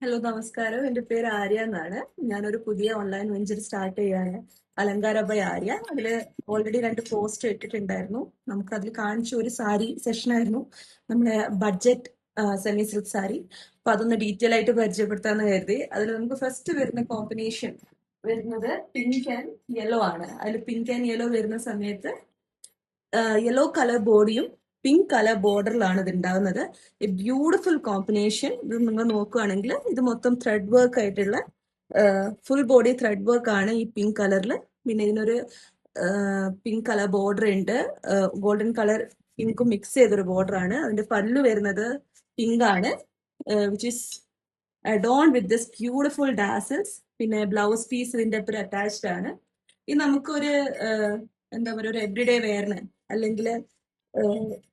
Hello നമസ്കാരം. എൻ്റെ പേര് ആര്യ എന്നാണ്. ഞാനൊരു പുതിയ ഓൺലൈൻ വെഞ്ചർ സ്റ്റാർട്ട് ചെയ്യാണ്, അലങ്കാര ബൈ ആര്യ. അതില് ഓൾറെഡി 2 പോസ്റ്റ് ഇട്ടിട്ടുണ്ടായിരുന്നു. നമുക്ക് അതിൽ കാണിച്ച ഒരു സാരി സെഷൻ ആയിരുന്നു, നമ്മുടെ ബഡ്ജറ്റ് സെമി സിൽക്ക് സാരി. അപ്പൊ അതൊന്ന് ഡീറ്റെയിൽ ആയിട്ട് പരിചയപ്പെടുത്താന്ന് കരുതി. അതിൽ നമുക്ക് ഫസ്റ്റ് വരുന്ന കോമ്പിനേഷൻ വരുന്നത് പിങ്ക് ആൻഡ് യെല്ലോ ആണ്. അതിൽ പിങ്ക് ആൻഡ് യെല്ലോ വരുന്ന സമയത്ത് യെല്ലോ കളർ ബോഡിയും പിങ്ക് കളർ ബോർഡറിലാണ് ഇത് ഉണ്ടാവുന്നത്. Beautiful combination. ഇത് നിങ്ങൾ നോക്കുകയാണെങ്കിൽ ഇത് മൊത്തം ത്രെഡ് വർക്ക് ആയിട്ടുള്ള ഫുൾ ബോഡി ത്രെഡ് വർക്ക് ആണ് ഈ പിങ്ക് കളറിൽ. പിന്നെ ഇതിനൊരു പിങ്ക് കളർ ബോർഡർ ഉണ്ട്, ഗോൾഡൻ കളർ പിങ്കും മിക്സ് ചെയ്തൊരു ബോർഡർ ആണ്. അതിന്റെ പല്ലു വരുന്നത് പിങ്ക് ആണ്, which is adorned with this beautiful tassels. പിന്നെ ബ്ലൗസ് പീസ് ഇതിന്റെ ഒപ്പം അറ്റാച്ച്ഡ് ആണ്. ഇത് നമുക്കൊരു എന്താ പറയുക, ഒരു എവറിഡേ വെയറിന് അല്ലെങ്കിൽ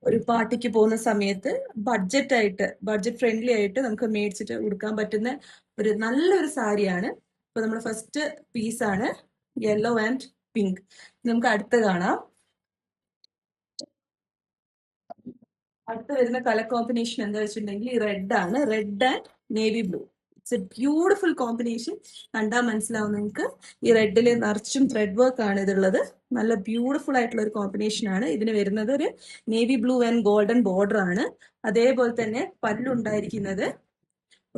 ഒരു പാർട്ടിക്ക് പോകുന്ന സമയത്ത് ബഡ്ജറ്റ് ഫ്രണ്ട്ലി ആയിട്ട് നമുക്ക് മേടിച്ചിട്ട് കൊടുക്കാൻ പറ്റുന്ന ഒരു നല്ലൊരു സാരിയാണ്. ഇപ്പൊ നമ്മുടെ ഫസ്റ്റ് പീസാണ് യെല്ലോ ആൻഡ് പിങ്ക്. നമുക്ക് അടുത്ത് കാണാം. അടുത്ത് വരുന്ന കളർ കോമ്പിനേഷൻ എന്താ വെച്ചിട്ടുണ്ടെങ്കിൽ റെഡ് ആണ്. Red and navy blue. It's A beautiful combination. കണ്ടാൽ മനസ്സിലാവും നിങ്ങൾക്ക്. ഈ റെഡിൽ നിറച്ചും ത്രെഡ് വർക്ക് ആണ് ഇതുള്ളത്. നല്ല ബ്യൂട്ടിഫുൾ ആയിട്ടുള്ള ഒരു കോമ്പിനേഷൻ ആണ്. ഇതിന് വരുന്നത് ഒരു navy blue and golden border ആണ്. അതേപോലെ തന്നെ പല്ലുണ്ടായിരിക്കുന്നത്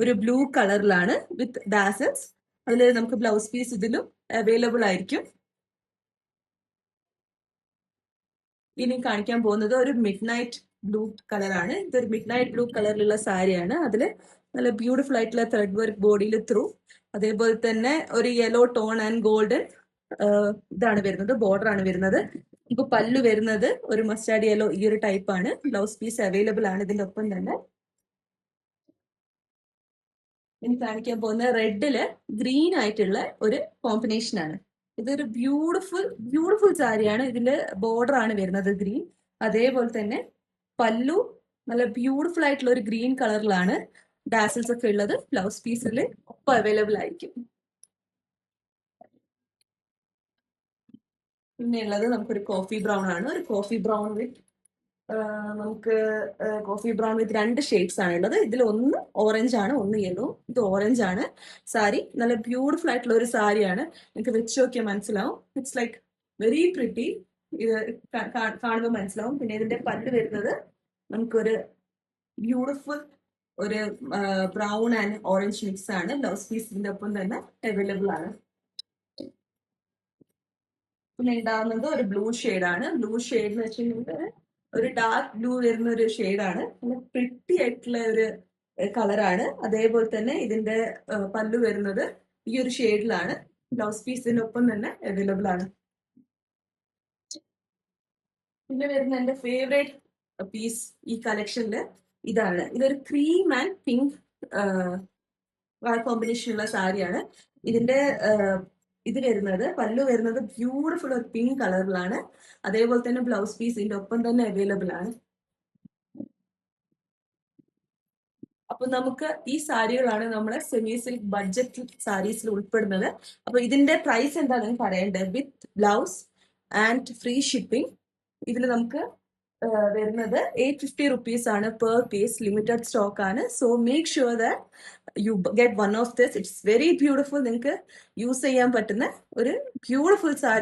ഒരു ബ്ലൂ കളറിലാണ് വിത്ത് ഡാസൽസ്. അതിൽ നമുക്ക് ബ്ലൗസ് പീസ് ഇതിലും അവൈലബിൾ ആയിരിക്കും. ഇനി കാണിക്കാൻ പോകുന്നത് ഒരു മിഡ് നൈറ്റ് ബ്ലൂ കളറാണ്. ഇതൊരു മിഡ് നൈറ്റ് ബ്ലൂ കളറിലുള്ള സാരിയാണ്. അതിൽ നല്ല ബ്യൂട്ടിഫുൾ ആയിട്ടുള്ള ത്രെഡ് വർക്ക് ബോഡിയിൽ ത്രൂ, അതേപോലെ തന്നെ ഒരു യെല്ലോ ടോൺ ആൻഡ് ഗോൾഡൻ ഇതാണ് വരുന്നത്, ബോർഡർ ആണ് വരുന്നത്. ഇപ്പൊ പല്ലു വരുന്നത് ഒരു മസ്റ്റാർഡ് യെല്ലോ, ഈ ഒരു ടൈപ്പ് ആണ്. ബ്ലൗസ് പീസ് അവൈലബിൾ ആണ് ഇതിന്റെ ഒപ്പം തന്നെ. ഇനി കാണിക്കാൻ പോകുന്ന റെഡില് ഗ്രീൻ ആയിട്ടുള്ള ഒരു കോമ്പിനേഷൻ ആണ്. ഇതൊരു ബ്യൂട്ടിഫുൾ സാരിയാണ്. ഇതിന്റെ ബോർഡർ ആണ് വരുന്നത് ഗ്രീൻ. അതേപോലെ തന്നെ പല്ലു നല്ല ബ്യൂട്ടിഫുൾ ആയിട്ടുള്ള ഒരു ഗ്രീൻ കളറിലാണ് ഡാസിൽസ് ഒക്കെ ഉള്ളത്. ബ്ലൗസ് പീസിൽ ഒപ്പം അവൈലബിൾ ആയിരിക്കും. പിന്നെ ഉള്ളത് നമുക്കൊരു കോഫി ബ്രൗൺ ആണ്. ഒരു കോഫി ബ്രൗൺ വിത്ത് നമുക്ക് കോഫി ബ്രൗൺ വിത്ത് 2 ഷെയ്ഡ്സ് ആണ് ഉള്ളത്. ഇതിൽ ഒന്ന് ഓറഞ്ച് ആണ്, ഒന്ന് യെല്ലോ. ഇത് ഓറഞ്ച് ആണ് സാരി. നല്ല ബ്യൂട്ടിഫുൾ ആയിട്ടുള്ള ഒരു സാരിയാണ്. നിങ്ങൾക്ക് വെച്ച് നോക്കിയാൽ മനസ്സിലാവും. It's like very pretty. ഇത് കാണുമ്പോൾ മനസ്സിലാവും. പിന്നെ ഇതിന്റെ പല്ല് വരുന്നത് നമുക്കൊരു ബ്യൂട്ടിഫുൾ ഒരു ബ്രൗൺ ആൻഡ് ഓറഞ്ച് മിക്സ് ആണ്. ബ്ലൗസ് പീസ് ഇതിന്റെ ഒപ്പം തന്നെ അവൈലബിൾ ആണ്. പിന്നെ ഉണ്ടാവുന്നത് ഒരു ബ്ലൂ ആണ്. ബ്ലൂ ഷെയ്ഡ് എന്ന് വെച്ചിട്ടുണ്ടെങ്കിൽ ഒരു ഡാർക്ക് ബ്ലൂ വരുന്ന ഒരു ഷെയ്ഡാണ്. നല്ല പ്രിട്ടി ആയിട്ടുള്ള ഒരു കളറാണ്. അതേപോലെ തന്നെ ഇതിന്റെ പല്ലു വരുന്നത് ഈ ഒരു ഷെയ്ഡിലാണ്. ബ്ലൗസ് പീസിനൊപ്പം തന്നെ അവൈലബിൾ ആണ്. പിന്നെ വരുന്ന എന്റെ ഫേവറേറ്റ് പീസ് ഈ കളക്ഷനില് ഇതാണ്. ഇതൊരു ക്രീം ആൻഡ് പിങ്ക് കോമ്പിനേഷൻ ഉള്ള സാരിയാണ്. ഇതിന്റെ ഇത് വരുന്നത് പല്ലു വരുന്നത് ബ്യൂട്ടിഫുൾ ഒരു പിങ്ക് കളറിലാണ്. അതേപോലെ തന്നെ ബ്ലൗസ് പീസ് ഇതിന്റെ ഒപ്പം തന്നെ അവൈലബിൾ ആണ്. അപ്പൊ നമുക്ക് ഈ സാരികളാണ് നമ്മുടെ സെമി സിൽക്ക് ബഡ്ജറ്റ് സാരീസിൽ ഉൾപ്പെടുന്നത്. അപ്പൊ ഇതിന്റെ പ്രൈസ് എന്താണെന്ന് പറയേണ്ടത്. With blouse and free shipping ഇതിൽ നമുക്ക് വരുന്നത് 850 rupees ആണ് പെർ പീസ്. ലിമിറ്റഡ് സ്റ്റോക്ക് ആണ്. So make sure that you get one of this. It's very beautiful. നിങ്ങൾക്ക് യൂസ് ചെയ്യാൻ പറ്റുന്ന ഒരു ബ്യൂട്ടിഫുൾ സാരി.